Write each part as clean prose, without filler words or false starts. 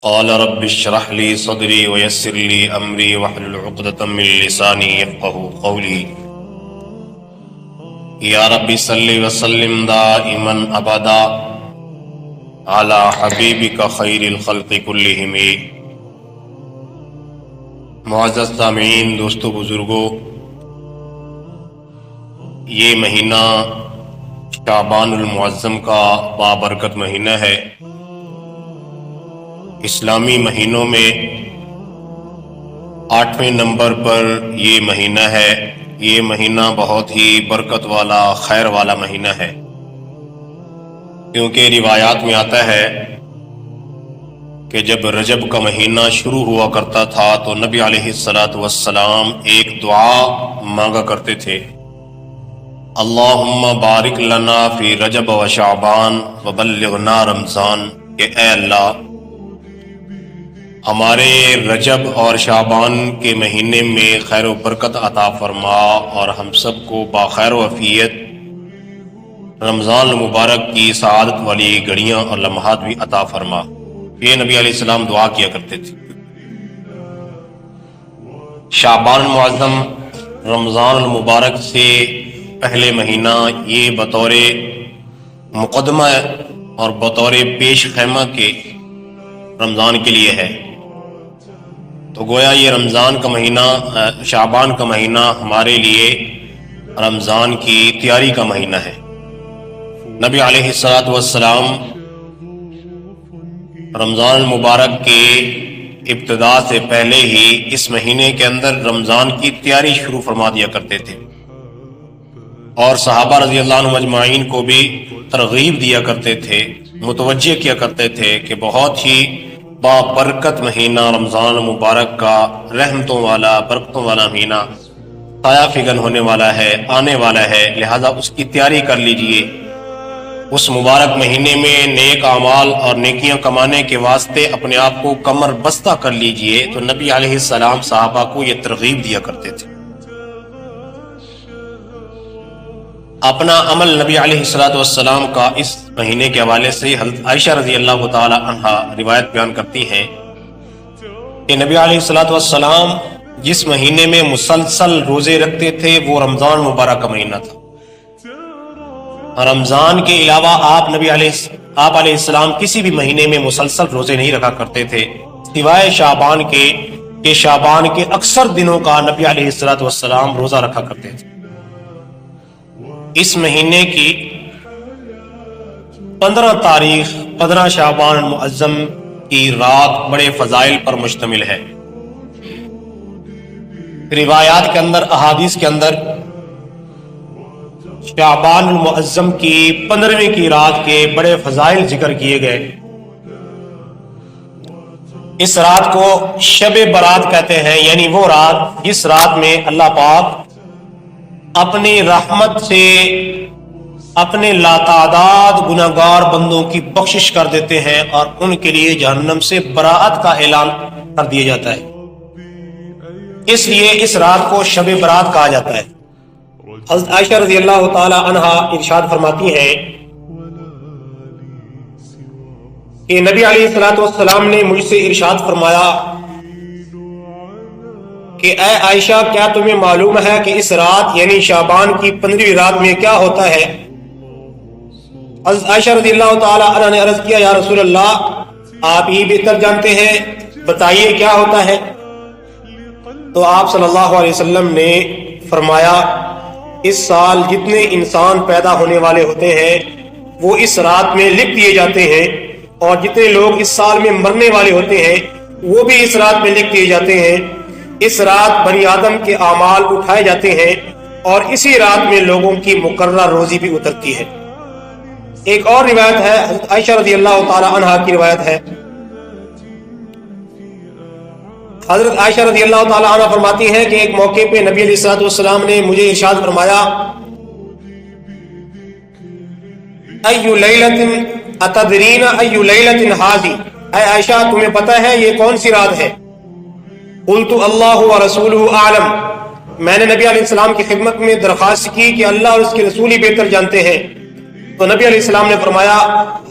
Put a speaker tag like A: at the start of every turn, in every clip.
A: قال رب اشرح لي صدري ويسر لي امري واحلل عقدة من لساني يفقهوا قولي یا رب صل وسلم دائما ابدا على حبیبک خیر الخلق کلہم۔ معزز سامعین، دوستو، بزرگوں، یہ مہینہ شعبان المعظم کا بابرکت مہینہ ہے۔ اسلامی مہینوں میں 8ویں نمبر پر یہ مہینہ ہے۔ یہ مہینہ بہت ہی برکت والا، خیر والا مہینہ ہے، کیونکہ روایات میں آتا ہے کہ جب رجب کا مہینہ شروع ہوا کرتا تھا تو نبی علیہ السلام ایک دعا مانگا کرتے تھے، اللہم بارک لنا فی رجب و شعبان وبلغنا رمضان، کہ اے اللہ ہمارے رجب اور شعبان کے مہینے میں خیر و برکت عطا فرما اور ہم سب کو باخیر و عافیت رمضان المبارک کی سعادت والی گھڑیاں اور لمحات بھی عطا فرما۔ یہ نبی علیہ السلام دعا کیا کرتے تھے۔ شعبان المعظم رمضان المبارک سے پہلے مہینہ یہ بطور مقدمہ اور بطور پیش خیمہ کے رمضان کے لیے ہے، تو گویا یہ رمضان کا مہینہ، شعبان کا مہینہ ہمارے لیے رمضان کی تیاری کا مہینہ ہے۔ نبی علیہ السلام رمضان المبارک کے ابتدا سے پہلے ہی اس مہینے کے اندر رمضان کی تیاری شروع فرما دیا کرتے تھے، اور صحابہ رضی اللہ عنہم اجمعین کو بھی ترغیب دیا کرتے تھے، متوجہ کیا کرتے تھے کہ بہت ہی بابرکت مہینہ رمضان المبارک کا، رحمتوں والا، برکتوں والا مہینہ، سایہ فگن ہونے والا ہے، آنے والا ہے، لہذا اس کی تیاری کر لیجئے۔ اس مبارک مہینے میں نیک اعمال اور نیکیاں کمانے کے واسطے اپنے آپ کو کمر بستہ کر لیجئے۔ تو نبی علیہ السلام صحابہ کو یہ ترغیب دیا کرتے تھے۔ اپنا عمل نبی علیہ السلام کا اس مہینے کے حوالے سے حضرت عائشہ رضی اللہ تعالی عنہا روایت بیان کرتی ہیں کہ نبی علیہ السلام جس مہینے میں مسلسل روزے رکھتے تھے وہ رمضان مبارک کا مہینہ تھا۔ رمضان کے علاوہ آپ علیہ السلام کسی بھی مہینے میں مسلسل روزے نہیں رکھا کرتے تھے، سوائے شعبان کے، کہ شعبان کے اکثر دنوں کا نبی علیہ السلام روزہ رکھا کرتے تھے۔ اس مہینے کی 15 تاریخ 15 شعبان المعظم کی رات بڑے فضائل پر مشتمل ہے۔ روایات کے اندر، احادیث کے اندر شعبان المعظم کی 15ویں کی رات کے بڑے فضائل ذکر کیے گئے۔ اس رات کو شب برات کہتے ہیں، یعنی وہ رات جس رات میں اللہ پاک اپنی رحمت سے اپنے لاتعداد گناہگار بندوں کی بخشش کر دیتے ہیں اور ان کے لیے جہنم سے براءت کا اعلان کر دیا جاتا ہے، اس لیے اس رات کو شب برات کہا جاتا ہے۔ حضرت عائشہ رضی اللہ تعالی عنہا ارشاد فرماتی ہیں کہ نبی علیہ السلام نے مجھ سے ارشاد فرمایا کہ اے عائشہ، کیا تمہیں معلوم ہے کہ اس رات یعنی شعبان کی 15ویں رات میں کیا ہوتا ہے؟ حضرت عائشہ رضی اللہ تعالی عنہ نے عرض کیا، یا رسول اللہ، آپ ہی بہتر جانتے ہیں، بتائیے کیا ہوتا ہے؟ تو آپ صلی اللہ علیہ وسلم نے فرمایا، اس سال جتنے انسان پیدا ہونے والے ہوتے ہیں وہ اس رات میں لکھ دیے جاتے ہیں، اور جتنے لوگ اس سال میں مرنے والے ہوتے ہیں وہ بھی اس رات میں لکھ دیے جاتے ہیں۔ اس رات بنی آدم کے اعمال اٹھائے جاتے ہیں اور اسی رات میں لوگوں کی مقررہ روزی بھی اترتی ہے۔ ایک اور روایت ہے، حضرت عائشہ رضی اللہ تعالی عنہا کی روایت ہے، حضرت عائشہ رضی اللہ تعالی عنہا فرماتی ہیں کہ ایک موقع پہ نبی علیہ السلام نے مجھے ارشاد فرمایا، ای لیلۃ اتدرین ای لیلۃ ھذی، اے عائشہ تمہیں پتہ ہے یہ کون سی رات ہے؟ قلت اللہ ورسولہ اعلم، میں نے نبی علیہ السلام کی خدمت میں درخواست کی کہ اللہ اور اس کے رسول ہی بہتر جانتے ہیں۔ تو نبی علیہ السلام نے فرمایا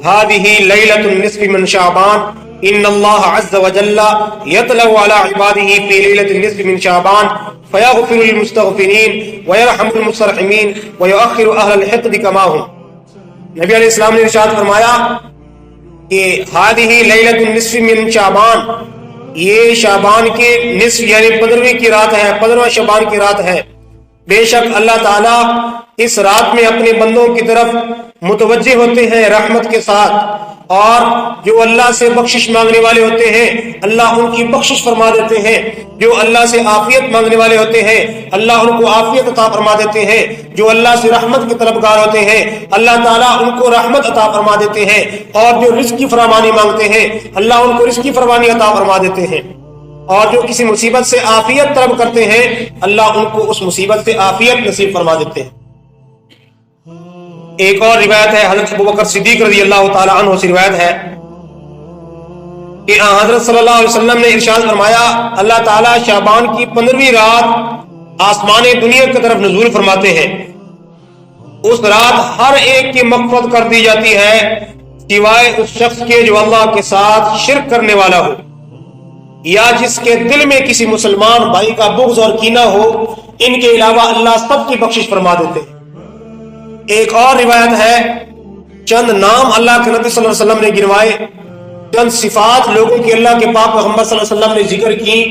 A: هذه ليلة النصف من شعبان ان اللہ عز وجل يطلع على عباده في ليلة النصف من شعبان فيغفر للمستغفرين ويرحم المسترحمين ويؤخر اهل الحقد كما هم. نبی علیہ السلام نے ارشاد فرمایا کہ هذه ليلة النصف من شعبان، یہ شعبان کے نصف یعنی 15ویں کی رات ہے، 15واں شعبان کی رات ہے. بے شک اللہ تعالیٰ اس رات میں اپنے بندوں کی طرف متوجہ ہوتے ہیں رحمت کے ساتھ، اور جو اللہ سے بخشش مانگنے والے ہوتے ہیں اللہ ان کی بخشش فرما دیتے ہیں، جو اللہ سے عافیت مانگنے والے ہوتے ہیں اللہ ان کو عافیت عطا فرما دیتے ہیں، جو اللہ سے رحمت کے طلبگار ہوتے ہیں اللہ تعالیٰ ان کو رحمت عطا فرما دیتے ہیں، اور جو رزق کی فراوانی مانگتے ہیں اللہ ان کو رزق کی فراوانی عطا فرما دیتے ہیں، اور جو کسی مصیبت سے عافیت طلب کرتے ہیں اللہ ان کو اس مصیبت سے عافیت نصیب فرما دیتے ہیں. ایک اور روایت ہے حضرت ابوبکر صدیق رضی اللہ تعالی عنہ سے روایت ہے کہ حضرت صلی اللہ علیہ وسلم نے ارشاد فرمایا اللہ تعالیٰ شعبان کی 15ویں رات آسمان دنیا کی طرف نزول فرماتے ہیں. اس رات ہر ایک کی مغفرت کر دی جاتی ہے سوائے اس شخص کے جو اللہ کے ساتھ شرک کرنے والا ہو، یا جس کے دل میں کسی مسلمان بھائی کا بغض اور کینہ ہو. ان کے علاوہ اللہ سب کی بخشش فرما دیتے ہیں. ایک اور روایت ہے چند نام اللہ کے نبی صلی اللہ علیہ وسلم نے گنوائے، چند صفات لوگوں کی اللہ کے پاک پیغمبر صلی اللہ علیہ وسلم نے ذکر کی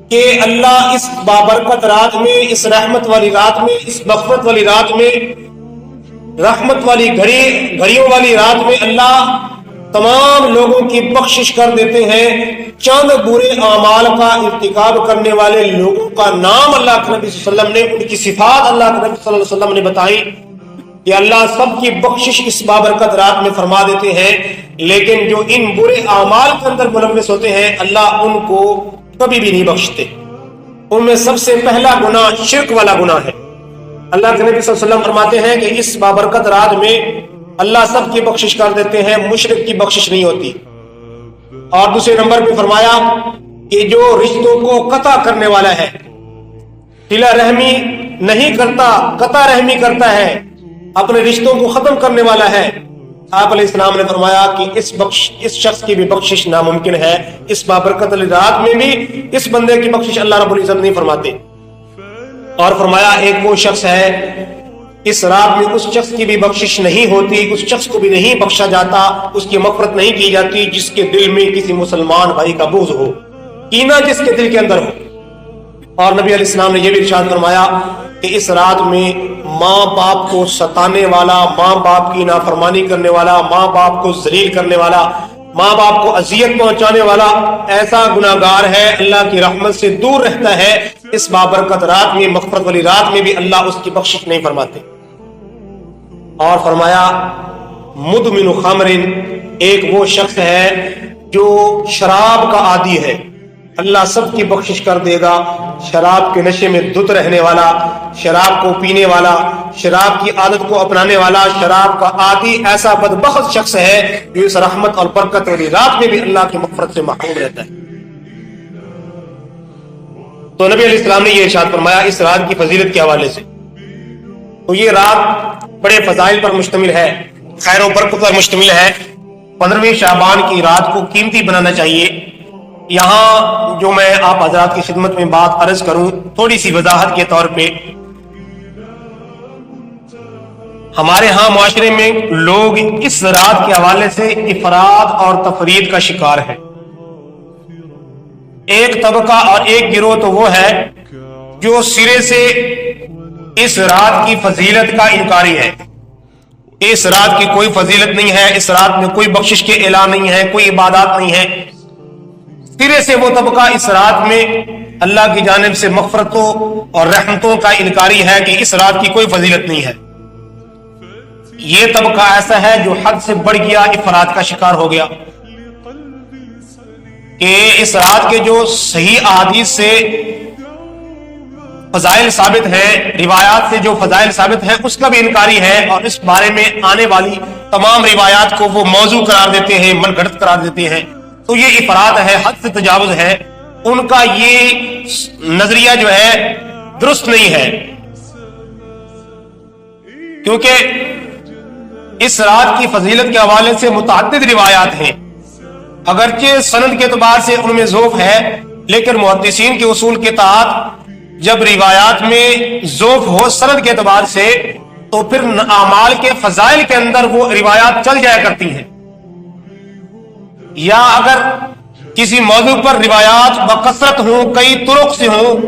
A: کہ اللہ اس بابرکت رات میں، اس رحمت والی رات میں، اس مغفرت والی رات میں، رحمت والی گھڑیوں والی رات میں اللہ تمام لوگوں کی بخشش کر دیتے ہیں. چند برے اعمال کا ارتکاب کرنے والے لوگوں کا نام اللہ کے نبی صلی اللہ علیہ وسلم نے، ان کی صفات اللہ کے نبی صلی اللہ علیہ وسلم نے بتائی کہ اللہ سب کی بخشش اس بابرکت رات میں فرما دیتے ہیں، لیکن جو ان برے اعمال کے اندر ملوث ہوتے ہیں اللہ ان کو کبھی بھی نہیں بخشتے. ان میں سب سے پہلا گناہ شرک والا گناہ ہے. اللہ کے نبی صلی اللہ علیہ وسلم فرماتے ہیں کہ اس بابرکت رات میں اللہ سب کی بخشش کر دیتے ہیں، مشرک کی بخشش نہیں ہوتی. اور دوسرے نمبر پہ فرمایا کہ جو رشتوں کو قطع کرنے والا ہے، صلہ رحمی نہیں کرتا، قطع رحمی کرتا ہے، اپنے رشتوں کو ختم کرنے والا ہے، آپ علیہ السلام نے فرمایا کہ اس شخص کی بھی بخشش ناممکن ہے. اس بابرکت رات میں بھی اس بندے کی بخشش اللہ رب العزت نہیں فرماتے. اور فرمایا ایک وہ شخص ہے اس رات میں اس شخص کی بھی بخشش نہیں ہوتی، اس شخص کو بھی نہیں بخشا جاتا، اس کی مغفرت نہیں کی جاتی جس کے دل میں کسی مسلمان بھائی کا بغض ہو، کینہ جس کے دل کے اندر ہو. اور نبی علیہ السلام نے یہ بھی ارشاد فرمایا کہ اس رات میں ماں باپ کو ستانے والا، ماں باپ کی نافرمانی کرنے والا، ماں باپ کو ذلیل کرنے والا، ماں باپ کو اذیت پہنچانے والا ایسا گناہگار ہے اللہ کی رحمت سے دور رہتا ہے. اس بابرکت رات میں، مغفرت والی رات میں بھی اللہ اس کی بخشش نہیں فرماتے. اور فرمایا مدمن خمر، ایک وہ شخص ہے جو شراب کا عادی ہے، اللہ سب کی بخشش کر دے گا. شراب کے نشے میں دھت رہنے والا، شراب کو پینے والا، شراب کی عادت کو اپنانے والا، شراب کا عادی ایسا بدبخت شخص ہے جو اس رحمت اور برکت والی رات میں بھی اللہ کی مغفرت سے محروم رہتا ہے. تو نبی علیہ السلام نے یہ ارشاد فرمایا اس رات کی فضیلت کے حوالے سے. تو یہ رات بڑے فضائل پر مشتمل ہے، خیر و برکت پر مشتمل ہے. 15ویں شعبان کی رات کو قیمتی بنانا چاہیے. یہاں جو میں آپ حضرات کی خدمت میں بات عرض کروں تھوڑی سی وضاحت کے طور پہ، ہمارے ہاں معاشرے میں لوگ اس رات کے حوالے سے افراد اور تفرید کا شکار ہے. ایک طبقہ اور ایک گروہ تو وہ ہے جو سرے سے اس رات کی فضیلت کا انکاری ہے. اس رات کی کوئی فضیلت نہیں ہے، اس رات میں کوئی بخشش کے اعلان نہیں ہے، کوئی عبادات نہیں ہے. سرے سے وہ طبقہ اس رات میں اللہ کی جانب سے مغفرتوں اور رحمتوں کا انکاری ہے کہ اس رات کی کوئی فضیلت نہیں ہے. یہ طبقہ ایسا ہے جو حد سے بڑھ گیا، افراد کا شکار ہو گیا کہ اس رات کے جو صحیح احادیث سے فضائل ثابت ہیں، روایات سے جو فضائل ثابت ہیں اس کا بھی انکاری ہے، اور اس بارے میں آنے والی تمام روایات کو وہ موضوع قرار دیتے ہیں، من گھڑت قرار دیتے ہیں. تو یہ افراد ہے، حد سے تجاوز ہے. ان کا یہ نظریہ جو ہے درست نہیں ہے، کیونکہ اس رات کی فضیلت کے حوالے سے متعدد روایات ہیں، اگرچہ سند کے اعتبار سے ان میں ذوف ہے، لیکن محدثین کے اصول کے تحت جب روایات میں ذوف ہو سند کے اعتبار سے تو پھر اعمال کے فضائل کے اندر وہ روایات چل جایا کرتی ہیں، یا اگر کسی موضوع پر روایات بکثرت ہوں، کئی طرق سے ہوں،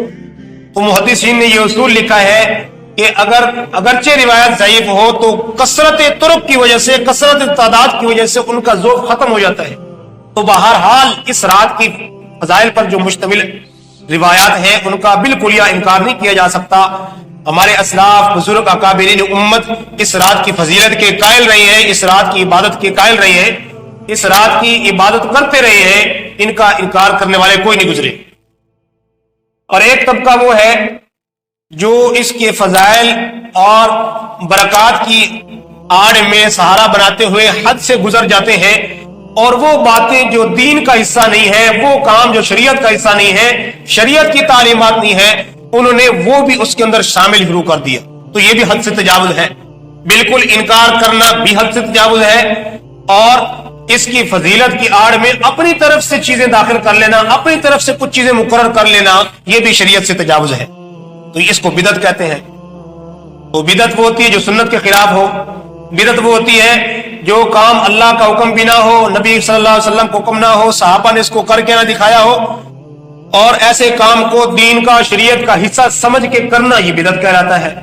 A: تو محدثین نے یہ اصول لکھا ہے کہ اگرچہ روایت ضعیف ہو تو کثرت طرق کی وجہ سے، کثرت تعداد کی وجہ سے ان کا ذوق ختم ہو جاتا ہے۔ تو بہرحال اس رات کی فضائل پر جو مشتمل روایات ہیں ان کا بالکل یا انکار نہیں کیا جا سکتا۔ ہمارے اسلاف بزرگ اکابرین امت اس رات کی فضیلت کے قائل رہے ہیں، اس رات کی عبادت کے قائل رہے ہیں، اس رات کی عبادت کرتے رہے ہیں، ان کا انکار کرنے والے کوئی نہیں گزرے۔ اور ایک طبقہ وہ ہے جو اس کے فضائل اور برکات کی آڑ میں سہارا بناتے ہوئے حد سے گزر جاتے ہیں، اور وہ باتیں جو دین کا حصہ نہیں ہے، وہ کام جو شریعت کا حصہ نہیں ہے، شریعت کی تعلیمات نہیں ہے، انہوں نے وہ بھی اس کے اندر شامل شروع کر دیا۔ تو یہ بھی حد سے تجاوز ہے، بالکل انکار کرنا بھی حد سے تجاوز ہے، اور اس کی فضیلت کی آڑ میں اپنی طرف سے چیزیں داخل کر لینا، اپنی طرف سے کچھ چیزیں مقرر کر لینا، یہ بھی شریعت سے تجاوز ہے۔ تو اس کو بدعت کہتے ہیں۔ تو بدعت وہ ہوتی ہے جو سنت کے خلاف ہو، بدعت وہ ہوتی ہے جو کام اللہ کا حکم بھی نہ ہو، نبی صلی اللہ علیہ وسلم کا حکم نہ ہو، صحابہ نے اس کو کر کے نہ دکھایا ہو، اور ایسے کام کو دین کا، شریعت کا حصہ سمجھ کے کرنا، یہ بدعت کہلاتا ہے۔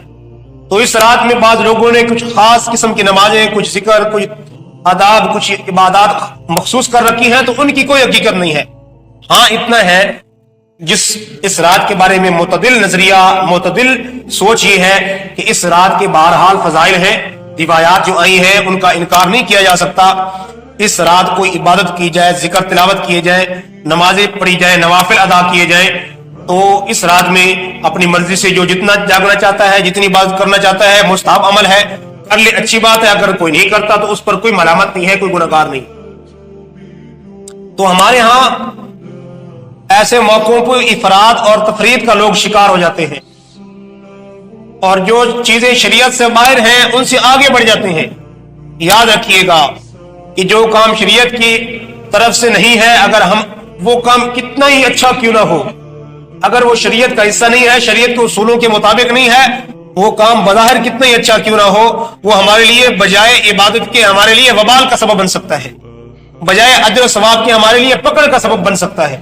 A: تو اس رات میں بعض لوگوں نے کچھ خاص قسم کی نمازیں، کچھ ذکر، کچھ آداب، کچھ عبادات مخصوص کر رکھی ہیں، تو ان کی کوئی حقیقت نہیں ہے۔ ہاں اتنا ہے، جس اس رات کے بارے میں معتدل نظریہ، معتدل سوچ یہ ہے کہ اس رات کے بہرحال فضائل ہیں، روایات جو آئی ہیں ان کا انکار نہیں کیا جا سکتا۔ اس رات کوئی عبادت کی جائے، ذکر تلاوت کیے جائیں، نمازیں پڑھی جائیں، نوافل ادا کیے جائیں، تو اس رات میں اپنی مرضی سے جو جتنا جاگنا چاہتا ہے، جتنی عبادت کرنا چاہتا ہے، مستحب عمل ہے، کر لے، اچھی بات ہے۔ اگر کوئی نہیں کرتا تو اس پر کوئی ملامت نہیں ہے، کوئی گناہگار نہیں۔ تو ہمارے ہاں ایسے موقعوں پر افراد اور تفرید کا لوگ شکار ہو جاتے ہیں، اور جو چیزیں شریعت سے باہر ہیں ان سے آگے بڑھ جاتے ہیں۔ یاد رکھیے گا کہ جو کام شریعت کی طرف سے نہیں ہے، اگر ہم وہ کام کتنا ہی اچھا کیوں نہ ہو، اگر وہ شریعت کا حصہ نہیں ہے، شریعت کے اصولوں کے مطابق نہیں ہے، وہ کام بظاہر کتنا ہی اچھا کیوں نہ ہو، وہ ہمارے لیے بجائے عبادت کے ہمارے لیے وبال کا سبب بن سکتا ہے، بجائے اجر و ثواب کے ہمارے لیے پکڑ کا سبب بن سکتا ہے۔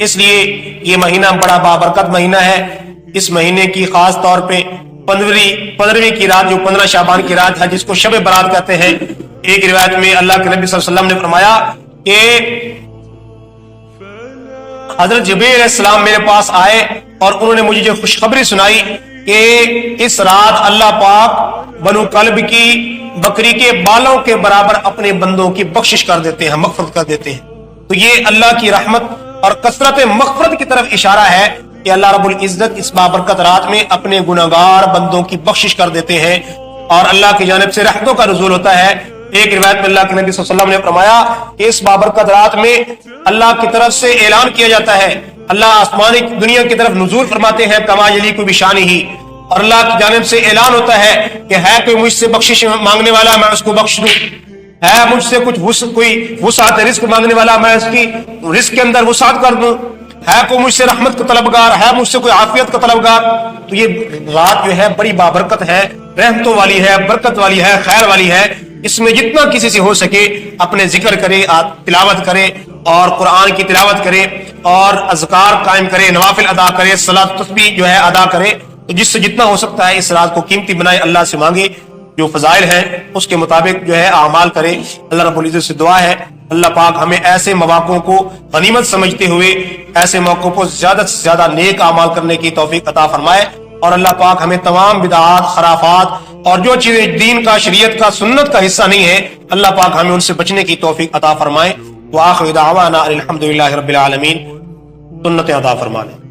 A: اس لیے یہ مہینہ بڑا بابرکت مہینہ ہے۔ اس مہینے کی خاص طور پہ 15ویں کی رات، جو 15 شعبان کی رات ہے، جس کو شب برات کہتے ہیں، ایک روایت میں اللہ کے نبی صلی اللہ علیہ وسلم نے فرمایا کہ حضرت جبریل علیہ السلام میرے پاس آئے اور انہوں نے مجھے جو خوشخبری سنائی کہ اس رات اللہ پاک بنو کلب کی بکری کے بالوں کے برابر اپنے بندوں کی بخشش کر دیتے ہیں، مغفرت کر دیتے ہیں۔ تو یہ اللہ کی رحمت اور کثرت مغفرت کی طرف اشارہ ہے کہ اللہ رب العزت اس بابرکت رات میں اپنے گناہگار بندوں کی بخشش کر دیتے ہیں، اور اللہ کی جانب سے رحمتوں کا نزول ہوتا ہے۔ ایک روایت میں اللہ کے نبی صلی اللہ علیہ وسلم نے فرمایا کہ اس بابرکت رات میں اللہ کی طرف سے اعلان کیا جاتا ہے، اللہ آسمانی دنیا کی طرف نزول فرماتے ہیں، کما یلیق بشانہ ہی، اور اللہ کی جانب سے اعلان ہوتا ہے کہ ہے کوئی مجھ سے بخشش مانگنے والا، میں اس کو بخش دوں، ہے مجھ سے کچھ کوئی وسعت رزق مانگنے والا، میں اس کی رزق کے اندر وسعت کر دوں، ہے کوئی مجھ سے رحمت کا طلبگار، ہے مجھ سے کوئی عافیت کا طلبگار۔ تو یہ رات جو ہے بڑی بابرکت ہے، رحمتوں والی ہے، برکت والی ہے، خیر والی ہے۔ اس میں جتنا کسی سے ہو سکے اپنے ذکر کرے، تلاوت کرے، اور قرآن کی تلاوت کرے، اور اذکار قائم کرے، نوافل ادا کرے، صلاۃ تسبیح جو ہے ادا کرے۔ تو جس سے جتنا ہو سکتا ہے اس رات کو قیمتی بنائے، اللہ سے مانگے، جو فضائل ہیں اس کے مطابق جو ہے اعمال کرے۔ اللہ رب العزت سے دعا ہے اللہ پاک ہمیں ایسے مواقعوں کو غنیمت سمجھتے ہوئے ایسے موقعوں کو زیادہ سے زیادہ نیک اعمال کرنے کی توفیق عطا فرمائے، اور اللہ پاک ہمیں تمام بدعات، خرافات اور جو چیزیں دین کا، شریعت کا، سنت کا حصہ نہیں ہے، اللہ پاک ہمیں ان سے بچنے کی توفیق عطا فرمائے۔ وآخر دعوانا الحمدللہ رب العالمین، سنت عطا فرمائے۔